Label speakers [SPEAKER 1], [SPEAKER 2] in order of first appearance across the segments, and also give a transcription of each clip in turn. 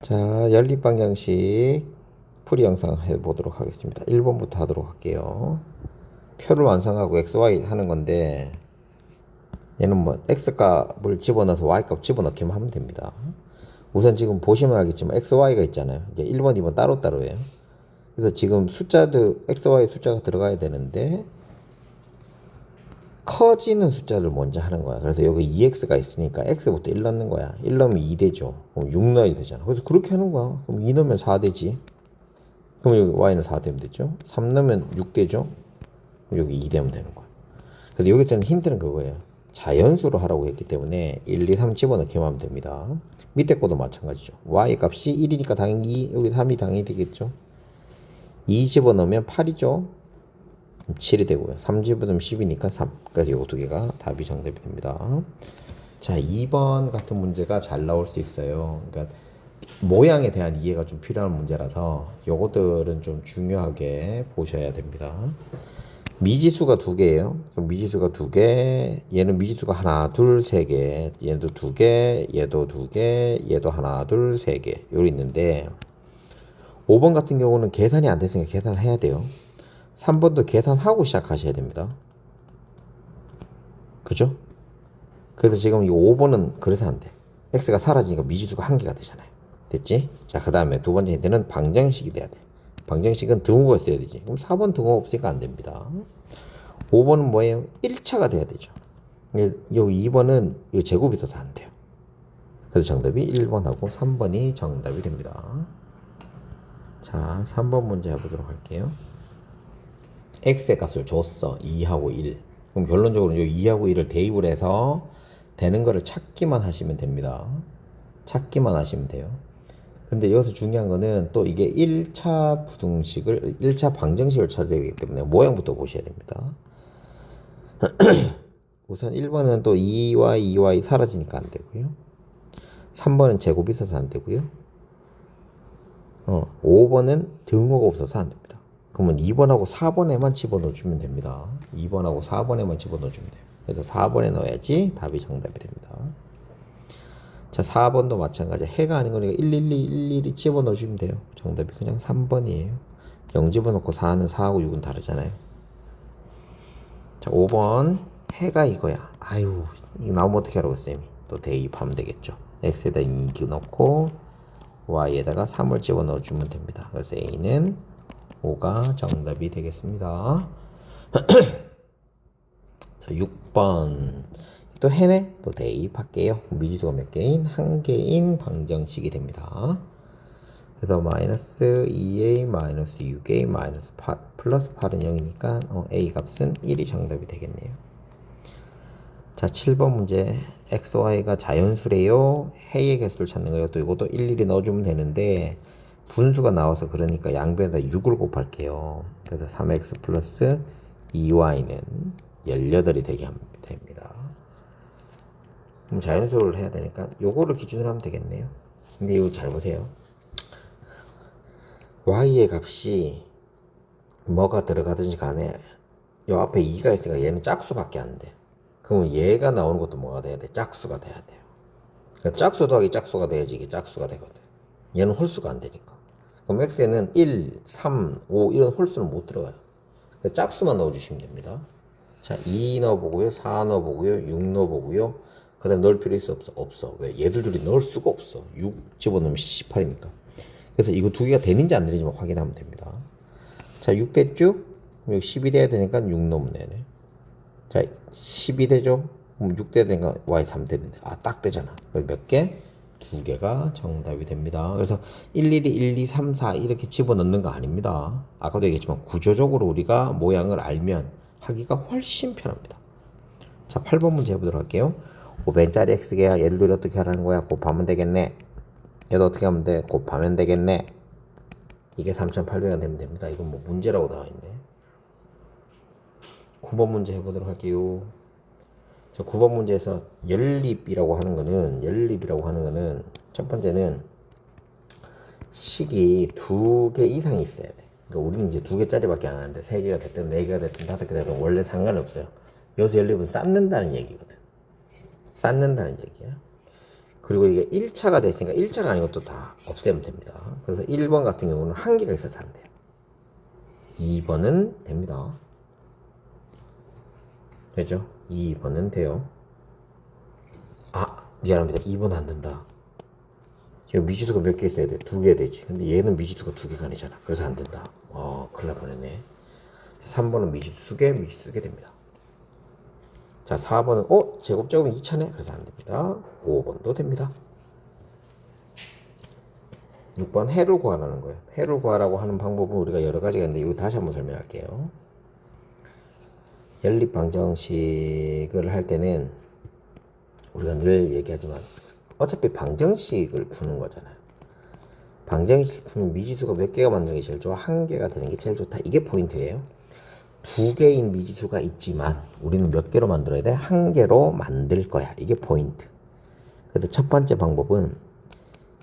[SPEAKER 1] 자, 연립 방정식 풀이 영상 해보도록 하겠습니다. 1번부터 하도록 할게요. 표를 완성하고 XY 하는 건데 얘는 뭐 X값을 집어넣어서 Y값 집어넣기만 하면 됩니다. 우선 지금 보시면 알겠지만 XY가 있잖아요. 이제 1번, 2번 따로따로예요. 그래서 지금 숫자도 XY 숫자가 들어가야 되는데 커지는 숫자를 먼저 하는 거야. 그래서 여기 2x가 있으니까 x부터 1 넣는 거야. 1 넣으면 2 되죠. 그럼 6 넣어야 되잖아. 그래서 그렇게 하는 거야. 그럼 2 넣으면 4 되지. 그럼 여기 y는 4 되면 되죠. 3 넣으면 6 되죠. 그럼 여기 2 되면 되는 거야. 그래서 여기서는 힌트는 그거예요. 자연수로 하라고 했기 때문에 1, 2, 3 집어넣기만 하면 됩니다. 밑에 것도 마찬가지죠. y 값이 1이니까 당연히 2, 여기 3이 당연히 되겠죠. 2 집어넣으면 8이죠. 7이 되고요. 3 집어넣으면 10이니까 3. 그래서 이 두 개가 답이 정답이 됩니다. 자, 2번 같은 문제가 잘 나올 수 있어요. 그러니까 모양에 대한 이해가 좀 필요한 문제라서 요것들은 좀 중요하게 보셔야 됩니다. 미지수가 두 개예요. 그럼 미지수가 두 개, 얘는 미지수가 하나, 둘, 세 개, 얘도 두 개, 얘도 두 개, 얘도 하나, 둘, 세 개, 요리 있는데 5번 같은 경우는 계산이 안 됐으니까 계산을 해야 돼요. 3번도 계산하고 시작하셔야 됩니다. 그죠? 그래서 지금 이 5번은 그래서 안 돼. x가 사라지니까 미지수가 한 개가 되잖아요. 됐지? 자, 그 다음에 두 번째 힌트는 방정식이 돼야 돼. 방정식은 등호가 있어야 되지. 그럼 4번 등호가 없으니까 안 됩니다. 5번은 뭐예요? 1차가 돼야 되죠. 여기 2번은 이 제곱이 있어서 안 돼요. 그래서 정답이 1번하고 3번이 정답이 됩니다. 자, 3번 문제 해보도록 할게요. x의 값을 줬어. 2하고 1. 그럼 결론적으로 이 2하고 1을 대입을 해서 되는 거를 찾기만 하시면 됩니다. 찾기만 하시면 돼요. 근데 여기서 중요한 거는 또 이게 1차 부등식을, 1차 방정식을 찾아야 되기 때문에 모양부터 보셔야 됩니다. 우선 1번은 또 2y, 2y 사라지니까 안 되고요. 3번은 제곱이 있어서 안 되고요. 5번은 등호가 없어서 안 됩니다. 그러면 2번하고 4번에만 집어넣어주면 됩니다. 2번하고 4번에만 집어넣어주면 돼요. 그래서 4번에 넣어야지 답이 정답이 됩니다. 자, 4번도 마찬가지. 해가 아닌 거니까 112, 112 집어넣어주면 돼요. 정답이 그냥 3번이에요. 0 집어넣고 4는 4하고 6은 다르잖아요. 자, 5번 해가 이거야. 아유, 이거 나오면 어떻게 하라고 쌤이. 또 대입하면 되겠죠. x에다 2 넣고 y에다가 3을 집어넣어주면 됩니다. 그래서 a는 5가 정답이 되겠습니다. 자, 6번. 또 해네? 또 대입할게요. 미지수가 몇 개인? 한 개인 방정식이 됩니다. 그래서 마이너스 2a 마이너스 6a 마이너스 8 플러스 8은 0이니까 a 값은 1이 정답이 되겠네요. 자, 7번 문제. xy가 자연수래요. 해의 개수를 찾는 거예요. 또 이것도 일일이 넣어주면 되는데 분수가 나와서 그러니까 양변에다 6을 곱할게요. 그래서 3x 플러스 2y는 18이 되게 하면 됩니다. 그럼 자연수를 해야 되니까 요거를 기준으로 하면 되겠네요. 근데 이거 잘 보세요. y의 값이 뭐가 들어가든지 간에 요 앞에 2가 있으니까 얘는 짝수밖에 안 돼. 그러면 얘가 나오는 것도 뭐가 돼야 돼? 짝수가 돼야 돼요. 그러니까 짝수 더하기 짝수가 돼야지 이게 짝수가 되거든. 얘는 홀수가 안 되니까. 그럼 x에는 1, 3, 5 이런 홀수는 못 들어가요. 그러니까 짝수만 넣어주시면 됩니다. 자, 2 넣어보고요, 4 넣어보고요, 6 넣어보고요. 그 다음에 넣을 필요 있어? 없어? 없어. 왜? 얘들 둘이 넣을 수가 없어. 6 집어넣으면 18이니까. 그래서 이거 두 개가 되는지 안 되는지만 확인하면 됩니다. 자, 6 됐죠? 여기 10이 돼야 되니까 6 넣으면 되네. 자, 12 되죠? 그럼 6 돼야 되니까 y 3 되는데. 아, 딱 되잖아. 그래서 몇 개? 두 개가 정답이 됩니다. 그래서 11이 1, 2, 3, 4 이렇게 집어넣는 거 아닙니다. 아까도 얘기했지만 구조적으로 우리가 모양을 알면 하기가 훨씬 편합니다. 자, 8번 문제 해보도록 할게요. 5배짜리 x개야. 얘들 둘이 어떻게 하라는 거야? 곱하면 되겠네. 얘도 어떻게 하면 돼? 곱하면 되겠네. 이게 3,800원 되면 됩니다. 이건 뭐 문제라고 나와있네. 9번 문제 해보도록 할게요. 자, 9번 문제에서 연립이라고 하는 거는 첫 번째는 식이 2개 이상이 있어야 돼. 그러니까 우리는 이제 2개짜리밖에 안 하는데 3개가 됐든 4개가 됐든 5개 됐든 원래 상관없어요. 여기서 연립은 쌓는다는 얘기거든. 쌓는다는 얘기야. 그리고 이게 1차가 됐으니까 1차가 아닌 것도 다 없애면 됩니다. 그래서 1번 같은 경우는 한 개가 있어서 안 돼요. 2번은 됩니다. 되죠? 2번은 돼요. 아, 미안합니다. 2번 안 된다. 지금 미지수가 몇 개 있어야 돼? 2개 되지. 근데 얘는 미지수가 2개가 아니잖아. 그래서 안 된다. 큰일 날 뻔했네. 3번은 미지수 2개, 미지수 2개 됩니다. 자, 4번은 제곱제곱은 2차네. 그래서 안 됩니다. 5번도 됩니다. 6번 해를 구하라는 거예요. 해를 구하라고 하는 방법은 우리가 여러 가지가 있는데 이거 다시 한번 설명할게요. 연립 방정식을 할 때는 우리가 늘 얘기하지만 어차피 방정식을 푸는 거잖아요. 방정식 푸면 미지수가 몇 개가 만드는 게 제일 좋아? 한 개가 되는 게 제일 좋다. 이게 포인트예요. 2개인 미지수가 있지만 우리는 몇 개로 만들어야 돼? 한 개로 만들 거야. 이게 포인트. 그래서 첫 번째 방법은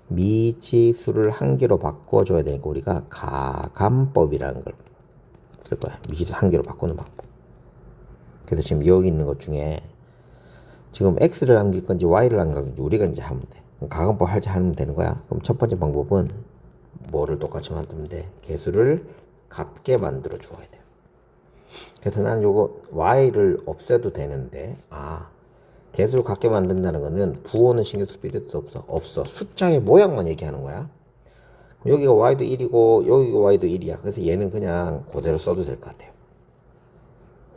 [SPEAKER 1] 미지수를 한 개로 바꿔줘야 되니까 우리가 가감법이라는 걸 쓸 거야. 미지수 한 개로 바꾸는 방법. 그래서 지금 여기 있는 것 중에 지금 x를 남길 건지 y를 남길 건지 우리가 이제 하면 돼. 가감법 할지 하면 되는 거야. 그럼 첫 번째 방법은 뭐를 똑같이 만들면 돼? 개수를 같게 만들어 주어야 돼. 그래서 나는 요거 y를 없애도 되는데 개수를 같게 만든다는 거는 부호는 신경 쓸 필요도 없어. 숫자의 모양만 얘기하는 거야. 여기가 y도 1이고 여기가 y도 1이야. 그래서 얘는 그냥 그대로 써도 될 것 같아요.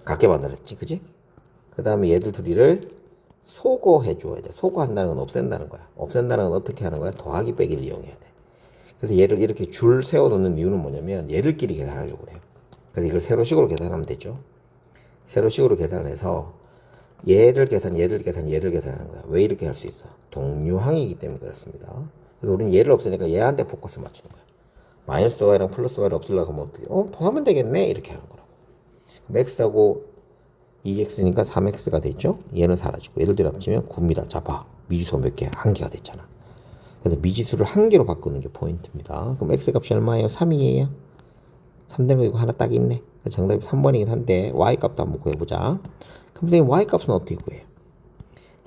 [SPEAKER 1] 같게 만들었지, 그지? 그 다음에 얘들 둘이를 소거해 줘야 돼. 소거한다는 건 없앤다는 거야. 없앤다는 건 어떻게 하는 거야? 더하기 빼기를 이용해야 돼. 그래서 얘를 이렇게 줄 세워 놓는 이유는 뭐냐면 얘들끼리 계산하려고 그래요. 그래서 이걸 세로식으로 계산하면 되죠. 세로식으로 계산해서 얘를 계산하는 거야. 왜 이렇게 할 수 있어? 동류항이기 때문에 그렇습니다. 그래서 우리는 얘를 없애니까 얘한테 포커스를 맞추는 거야. 마이너스 y랑 플러스 y를 없애려고 하면 어떻게? 더하면 되겠네? 이렇게 하는 거라고. 그럼 x하고 2x니까 3x가 됐죠? 얘는 사라지고 얘들 합치면 9입니다. 자, 봐. 미지수가 몇 개? 한 개가 됐잖아. 그래서 미지수를 한 개로 바꾸는 게 포인트입니다. 그럼 x 값이 얼마예요? 3이에요. 3 되는 거 이거 하나 딱 있네. 정답이 3번이긴 한데 y 값도 한번 구해보자. 그럼 선생님 y 값은 어떻게 구해요?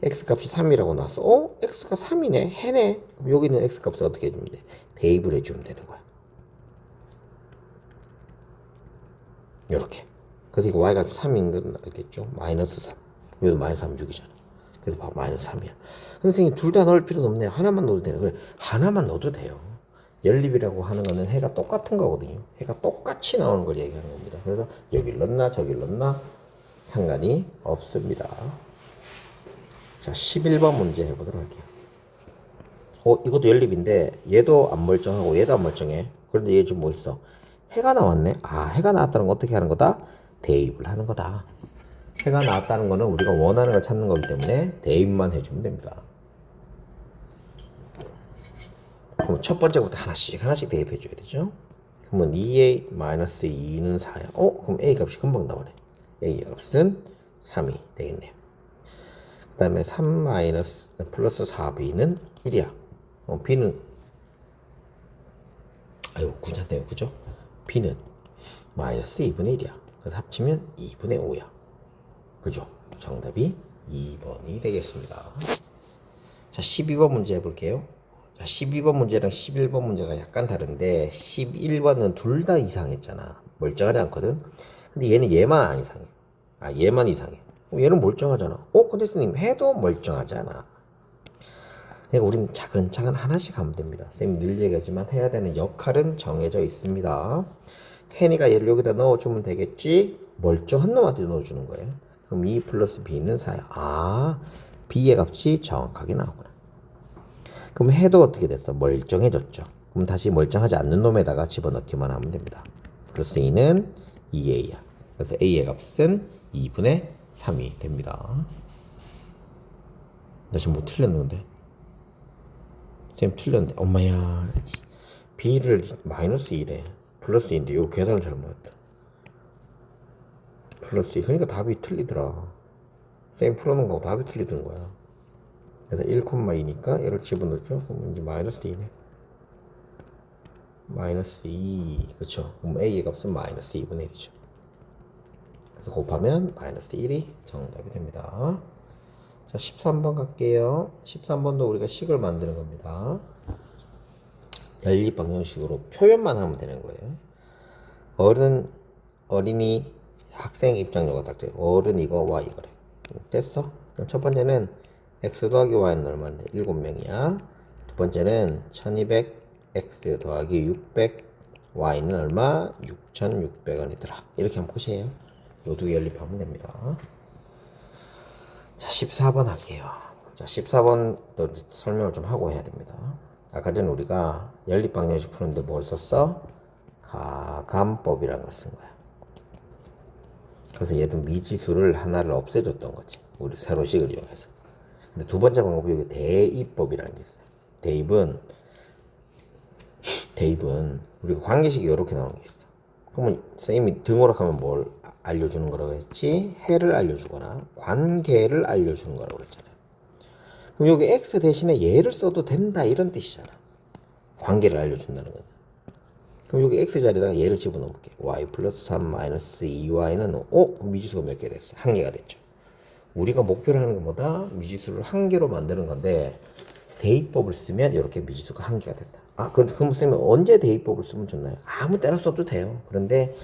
[SPEAKER 1] x 값이 3이라고 나왔어. x가 3이네. 해네. 그럼 여기 있는 x 값을 어떻게 해주면 돼? 대입을 해주면 되는 거야. 요렇게. 그래서 이거 y 값이 3인 건 알겠죠? 마이너스 3. 여기도 마이너스 3 죽이잖아. 그래서 바로 마이너스 3이야. 선생님 둘 다 넣을 필요는 없네. 하나만 넣어도 되는 거예요. 하나만 넣어도 돼요. 연립이라고 하는 거는 해가 똑같은 거거든요. 해가 똑같이 나오는 걸 얘기하는 겁니다. 그래서 여길 넣나 저길 넣나 상관이 없습니다. 자, 11번 문제 해보도록 할게요. 이것도 연립인데 얘도 안 멀쩡하고 얘도 안 멀쩡해. 그런데 얘 좀 뭐 있어? 해가 나왔네. 해가 나왔다는 건 어떻게 하는 거다? 대입을 하는 거다. 해가 나왔다는 거는 우리가 원하는 걸 찾는 거기 때문에 대입만 해주면 됩니다. 그럼 첫 번째부터 하나씩 대입해 줘야 되죠. 그러면 2a-2는 4야. 그럼 a 값이 금방 나오네. a 값은 3이 되겠네요. 그 다음에 3 플러스 4b는 1이야. b는 괜찮네요. 그죠? b는 마이너스 2분의 1이야. 그래서 합치면 2분의 5야. 그죠? 정답이 2번이 되겠습니다. 자, 12번 문제 해볼게요. 자, 12번 문제랑 11번 문제가 약간 다른데 11번은 둘 다 이상했잖아. 멀쩡하지 않거든. 근데 얘는 얘만 안 이상해. 얘만 이상해. 얘는 멀쩡하잖아. 근데 선생님 해도 멀쩡하잖아. 그러니까 우리는 차근차근 하나씩 하면 됩니다. 쌤이 늘 얘기하지만 해야 되는 역할은 정해져 있습니다. 혜니가 얘를 여기다 넣어주면 되겠지. 멀쩡한 놈한테 넣어주는 거예요. 그럼 2 플러스 b는 4야. b의 값이 정확하게 나오구나. 그럼 해도 어떻게 됐어? 멀쩡해졌죠. 그럼 다시 멀쩡하지 않는 놈에다가 집어넣기만 하면 됩니다. 플러스 2는 2a야. 그래서 a의 값은 2분의 3이 됩니다. 나 지금 뭐 틀렸는데? 쌤 틀렸는데? 엄마야. b를 마이너스 2래. 플러스 2인데 이거 계산을 잘못했다. 플러스 2. 그러니까 답이 틀리더라. 쌤 풀어놓은 거하고 답이 틀리던 거야. 그래서 1,2니까 얘를 집어넣죠. 그럼 이제 마이너스 2네. 마이너스 2. 그쵸. 그럼 a의 값은 마이너스 2분의 1이죠. 그래서 곱하면 마이너스 1이 정답이 됩니다. 자, 13번 갈게요. 13번도 우리가 식을 만드는 겁니다. 연립방정식으로 표현만 하면 되는 거예요. 어린이, 학생 입장료가 딱 돼. 어른 이거, Y 이거래. 됐어? 그럼 첫 번째는 X 더하기 Y는 얼마인데? 7명이야. 두 번째는 1200 X 더하기 600 Y는 얼마? 6600원이더라. 이렇게 하면 끝이에요. 요 두 개 연립하면 됩니다. 자, 14번 할게요. 자, 14번도 설명을 좀 하고 해야 됩니다. 아까 전에 우리가 연립방정식 푸는데 뭘 썼어? 가감법이라는 걸 쓴 거야. 그래서 얘도 미지수를 하나를 없애줬던 거지. 우리 세로식을 이용해서. 근데 두 번째 방법이 여기 대입법이라는 게 있어요. 대입은 우리가 관계식이 이렇게 나오는 게 있어. 그러면 선생님이 등호락하면 뭘 알려주는 거라고 했지? 해를 알려주거나 관계를 알려주는 거라고 그랬잖아요. 그럼 여기 x 대신에 얘를 써도 된다 이런 뜻이잖아. 관계를 알려준다는 거는. 그럼 여기 x 자리에다가 얘를 집어넣을게. y 플러스 3 마이너스 2y는 미지수가 몇 개 됐어? 한 개가 됐죠. 우리가 목표로 하는 것보다 미지수를 한 개로 만드는 건데 대입법을 쓰면 이렇게 미지수가 한 개가 된다. 그럼 선생님 언제 대입법을 쓰면 좋나요? 아무 때나 써도 돼요. 그런데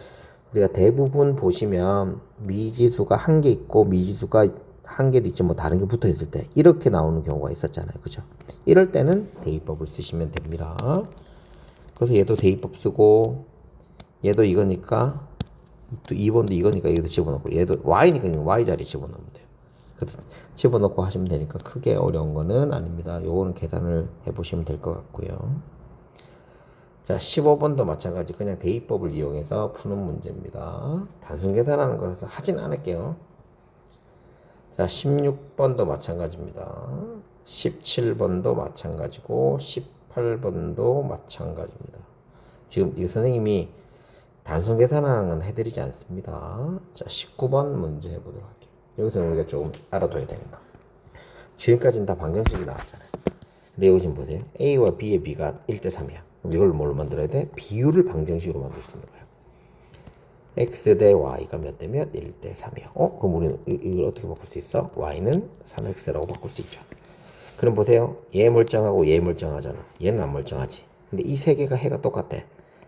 [SPEAKER 1] 우리가 대부분 보시면 미지수가 한 개 있고 미지수가 한 개도 있지 뭐 다른 게 붙어 있을 때 이렇게 나오는 경우가 있었잖아요. 그죠? 이럴 때는 대입법을 쓰시면 됩니다. 그래서 얘도 대입법 쓰고 얘도 이거니까 또 2번도 이거니까 얘도 집어넣고 얘도 y니까 y 자리에 집어넣으면 돼요. 그래서 집어넣고 하시면 되니까 크게 어려운 거는 아닙니다. 요거는 계산을 해보시면 될 것 같고요. 자, 15번도 마찬가지 그냥 대입법을 이용해서 푸는 문제입니다. 단순 계산하는 거라서 하진 않을게요. 자, 16번도 마찬가지입니다. 17번도 마찬가지고 18번도 마찬가지입니다. 지금 이 선생님이 단순 계산하는 건 해드리지 않습니다. 자, 19번 문제 해보도록 할게요. 여기서 우리가 조금 알아둬야 되는 거. 지금까지는 다 방정식이 나왔잖아요. 근데 여기 지금 보세요. A와 B의 B가 1대3이야. 그럼 이걸 뭘로 만들어야 돼? 비율을 방정식으로 만들 수 있는 거예요. X 대 Y가 몇 대 몇? 1대3이야. 그럼 우리는 이걸 어떻게 바꿀 수 있어? Y는 3X라고 바꿀 수 있죠. 그럼 보세요. 얘 멀쩡하고 얘 멀쩡하잖아. 얘는 안 멀쩡하지. 근데 이 세 개가 해가 똑같대.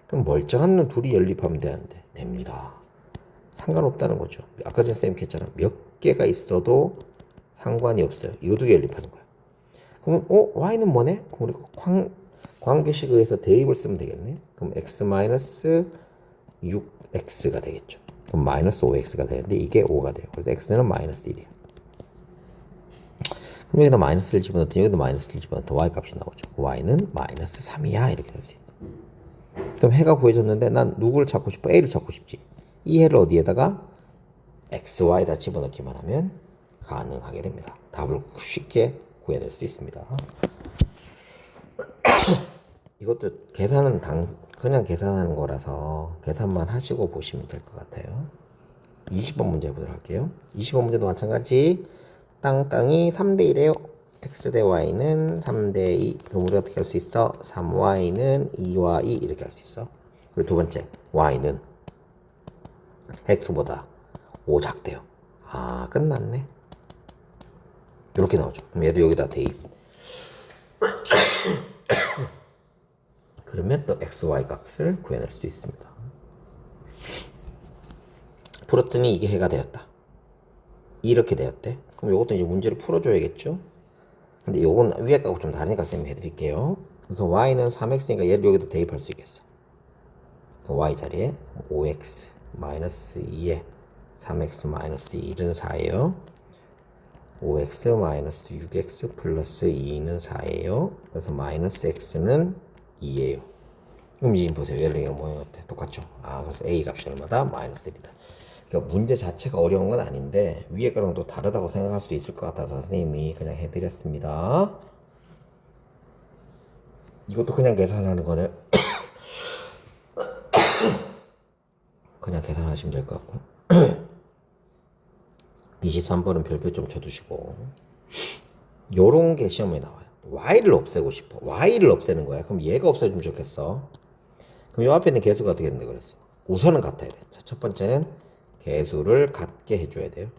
[SPEAKER 1] 그럼 멀쩡한 놈 둘이 연립하면 되는데 됩니다. 상관없다는 거죠. 아까 전에 쌤이 했잖아. 몇 개가 있어도 상관이 없어요. 이거 두 개 연립하는 거야. 그러면 Y는 뭐네? 그럼 우리가 관계식에 의해서 대입을 쓰면 되겠네. 그럼 X-6X가 되겠죠. 그럼 마이너스 5X가 되는데 이게 5가 돼요. 그래서 X는 마이너스 1이야. 그럼 여기다 마이너스를 집어넣더니 여기도 마이너스를 집어넣더니 Y 값이 나오죠. Y는 마이너스 3이야. 이렇게 될 수 있어. 그럼 해가 구해졌는데 난 누구를 찾고 싶어? A를 찾고 싶지. 이 해를 어디에다가 X, Y에다 집어넣기만 하면 가능하게 됩니다. 답을 쉽게 구해낼 수 있습니다. 이것도 계산은 그냥 계산하는 거라서 계산만 하시고 보시면 될 것 같아요. 20번 문제 해보도록 할게요. 20번 문제도 마찬가지. 땅이 3대1이에요. x 대 y는 3대2. 그럼 우리가 어떻게 할 수 있어? 3y는 2y 이렇게 할 수 있어. 그리고 두 번째 y는 x보다 5 작대요. 끝났네. 이렇게 나오죠. 그럼 얘도 여기다 대입. 그러면 또 xy 값을 구해낼 수 있습니다. 풀었더니 이게 해가 되었다. 이렇게 되었대. 그럼 이것도 이제 문제를 풀어줘야겠죠. 근데 요건 위에 거하고 좀 다르니까 쌤이 해드릴게요. 그래서 y는 3x니까 얘를 여기도 대입할 수 있겠어. y 자리에 5x 마이너스 2에 3x 마이너스 1은 4예요. 5x 마이너스 6x 플러스 2는 4예요. 그래서 마이너스 x는 2예요. 그럼 지금 보세요. 얘를 모양 어때? 똑같죠? 그래서 a 값이 얼마다? 마이너스 1이다. 그러니까 문제 자체가 어려운 건 아닌데 위에 거랑 또 다르다고 생각할 수도 있을 것 같아서 선생님이 그냥 해드렸습니다. 이것도 그냥 계산하는 거네. 그냥 계산하시면 될 것 같고 23번은 별표 좀 쳐두시고 요런 게 시험에 나와요. y를 없애고 싶어. y를 없애는 거야. 그럼 얘가 없어지면 좋겠어. 그럼 요 앞에 있는 개수가 어떻게 된다 그랬어? 우선은 같아야 돼. 자, 첫 번째는 개수를 같게 해줘야 돼요.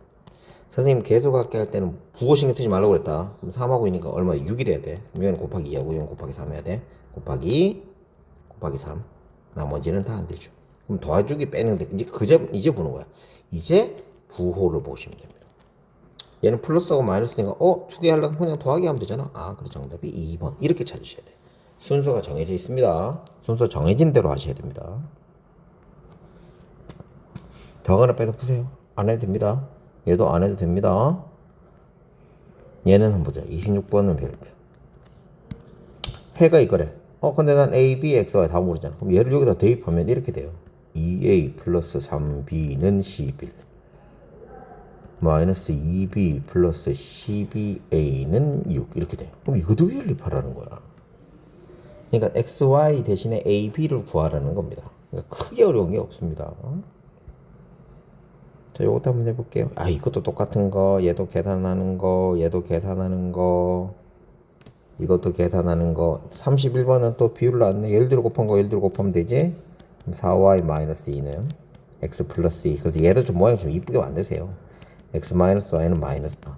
[SPEAKER 1] 선생님 계속하게 할 때는 부호 신경 쓰지 말라고 그랬다. 그럼 3하고 있으니까 얼마? 6이 돼야 돼. 그럼 이건 곱하기 2하고 이건 곱하기 3 해야 돼. 곱하기 3. 나머지는 다 안 되죠. 그럼 더해주기 빼는데 이제 보는 거야. 이제 부호를 보시면 됩니다. 얘는 플러스하고 마이너스니까 두 개 하려면 그냥 더하기 하면 되잖아. 그래 정답이 2번. 이렇게 찾으셔야 돼. 순서가 정해져 있습니다. 순서 정해진 대로 하셔야 됩니다. 더하거나 빼서 푸세요. 안 해도 됩니다. 얘도 안 해도 됩니다. 얘는 한번 보자. 26번은 별표. 해가 이거래. 근데 난 A, B, X, Y 다 모르잖아. 그럼 얘를 여기다 대입하면 이렇게 돼요. 2A 플러스 3B는 11 마이너스 2B 플러스 12A는 6 이렇게 돼요. 그럼 이것도 연립하라는 거야. 그러니까 XY 대신에 A, B를 구하라는 겁니다. 그러니까 크게 어려운 게 없습니다. 자, 요것도 한번 해볼게요. 이것도 똑같은 거, 얘도 계산하는 거, 얘도 계산하는 거, 이것도 계산하는 거. 31번은 또 비율 나왔네. 예를 들어 곱한 거, 예를 들어 곱하면 되지. 4y 마이너스 2는 x 플러스 2. 그래서 얘도 좀 모양 좀 이쁘게 만드세요. x 마이너스 y는 마이너스 4.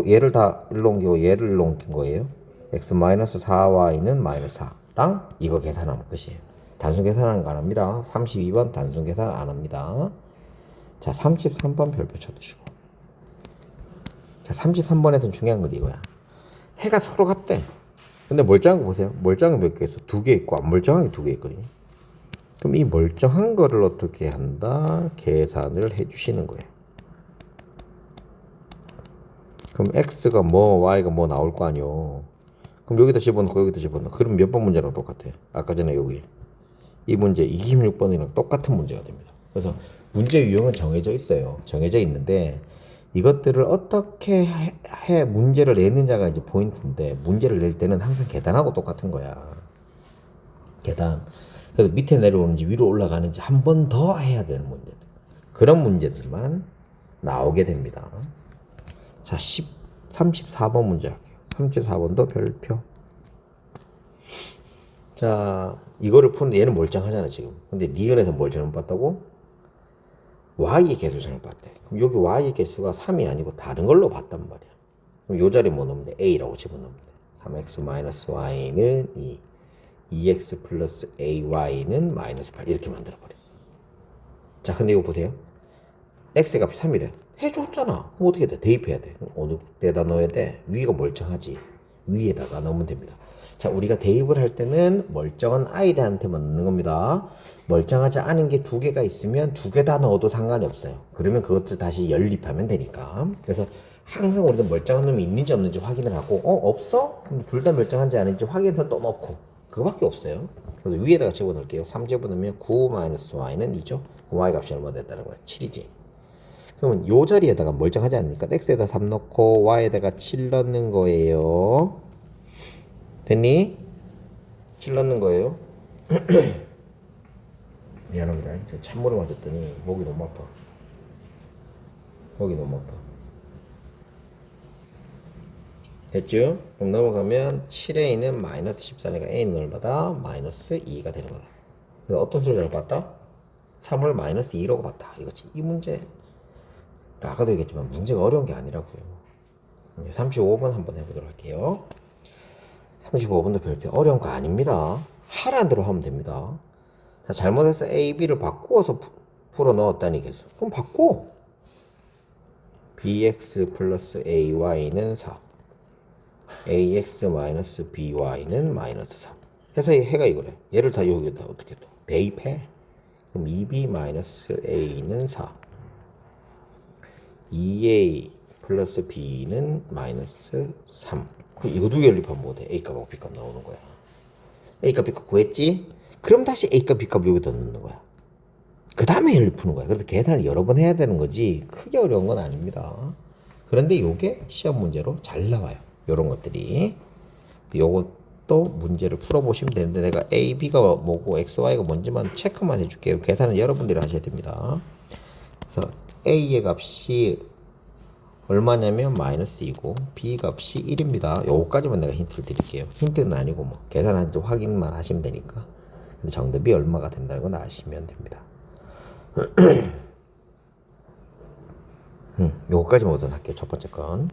[SPEAKER 1] 얘를 다 일로 옮기고 얘를 일로 옮긴 거예요. x 마이너스 4y는 마이너스 4랑 이거 계산하면 끝이에요. 단순 계산하는 거 안 합니다. 32번 단순 계산 안 합니다. 자, 33번 별표 쳐주시고. 자, 33번에서는 중요한 건 이거야. 해가 서로 같대. 근데 멀쩡한 거 보세요. 멀쩡한 거 몇 개 있어? 2개 있고 안 멀쩡한 게 2개 있거든요. 그럼 이 멀쩡한 거를 어떻게 한다? 계산을 해주시는 거예요. 그럼 x가 뭐 y가 뭐 나올 거 아니요. 그럼 여기다 집어넣고 여기다 집어넣고. 그럼 몇 번 문제랑 똑같아요? 아까 전에 여기 이 문제 26번이랑 똑같은 문제가 됩니다. 그래서 문제 유형은 정해져 있어요. 정해져 있는데 이것들을 어떻게 해 문제를 내는자가 이제 포인트인데, 문제를 낼 때는 항상 계단하고 똑같은 거야. 계단. 그래서 밑에 내려오는지 위로 올라가는지 한 번 더 해야 되는 문제들. 그런 문제들만 나오게 됩니다. 자, 34번 문제 할게요. 34번도 별표. 자, 이거를 푸는데 얘는 멀쩡하잖아 지금. 근데 니은에서 뭘 잘못 봤다고? y의 개수 잘못 봤대. 그럼 여기 y의 개수가 3이 아니고 다른 걸로 봤단 말이야. 그럼 요 자리에 뭐 넣으면 돼? a라고 집어넣으면 돼. 3x 마이너스 y는 2, 2x 플러스 ay는 마이너스 8 이렇게 만들어버려. 자, 근데 이거 보세요. x의 값이 3이래. 해줬잖아. 그럼 어떻게 돼? 대입해야 돼. 어느 데다 넣어야 돼? 위가 멀쩡하지. 위에다가 넣으면 됩니다. 자, 우리가 대입을 할 때는 멀쩡한 아이들한테만 넣는 겁니다. 멀쩡하지 않은 게 2개가 있으면 2개 다 넣어도 상관이 없어요. 그러면 그것들 다시 연립하면 되니까. 그래서 항상 우리는 멀쩡한 놈이 있는지 없는지 확인을 하고, 없어? 그럼 둘 다 멀쩡한지 아닌지 확인해서 또 넣고. 그거밖에 없어요. 그래서 위에다가 집어넣을게요. 3 집어넣으면 9 마이너스 y는 2죠. y 값이 얼마 됐다는 거야? 7이지. 그러면 요 자리에다가 멀쩡하지 않으니까 x에다 3 넣고 y에다가 7 넣는 거예요. 됐니? 7 넣는 거예요. 미안합니다. 찬물을 마셨더니 목이 너무 아파. 됐죠? 그럼 넘어가면 7a는 마이너스 14니까 a는 얼마다? 마이너스 2가 되는 거다. 그래서 어떤 소리 잘 봤다? 3을 마이너스 2라고 봤다. 이거지. 이 문제. 아까도 얘기했지만 문제가 어려운 게 아니라고요. 35번 한번 해보도록 할게요. 35번도 별표 어려운 거 아닙니다. 하라는 대로 하면 됩니다. 자, 잘못해서 A, B를 바꾸어서 풀어 넣었다니 계속. 그럼 바꿔. BX 플러스 AY는 4. AX 마이너스 BY는 마이너스 3. 해서 해가 이거래. 얘를 다 여기다 어떻게 또 대입해. 그럼 2B 마이너스 A는 4. 2A 플러스 B는 마이너스 3. 그럼 이거 두 개 연립하면 뭐 돼? A값하고 B값 나오는 거야. A값 B값 구했지? 그럼 다시 A값 B값 여기다 넣는 거야. 그 다음에 연립 푸는 거야. 그래서 계산을 여러 번 해야 되는 거지 크게 어려운 건 아닙니다. 그런데 이게 시험 문제로 잘 나와요. 요런 것들이. 요것도 문제를 풀어보시면 되는데, 내가 A, B가 뭐고 X, Y가 뭔지만 체크만 해줄게요. 계산은 여러분들이 하셔야 됩니다. 그래서 A의 값이 얼마냐면 마이너스 2고 B 값이 1입니다. 요거까지만 내가 힌트를 드릴게요. 힌트는 아니고 뭐 계산하는지 확인만 하시면 되니까. 근데 정답이 얼마가 된다는 건 아시면 됩니다. 요거까지 모두 할게요. 첫 번째 건.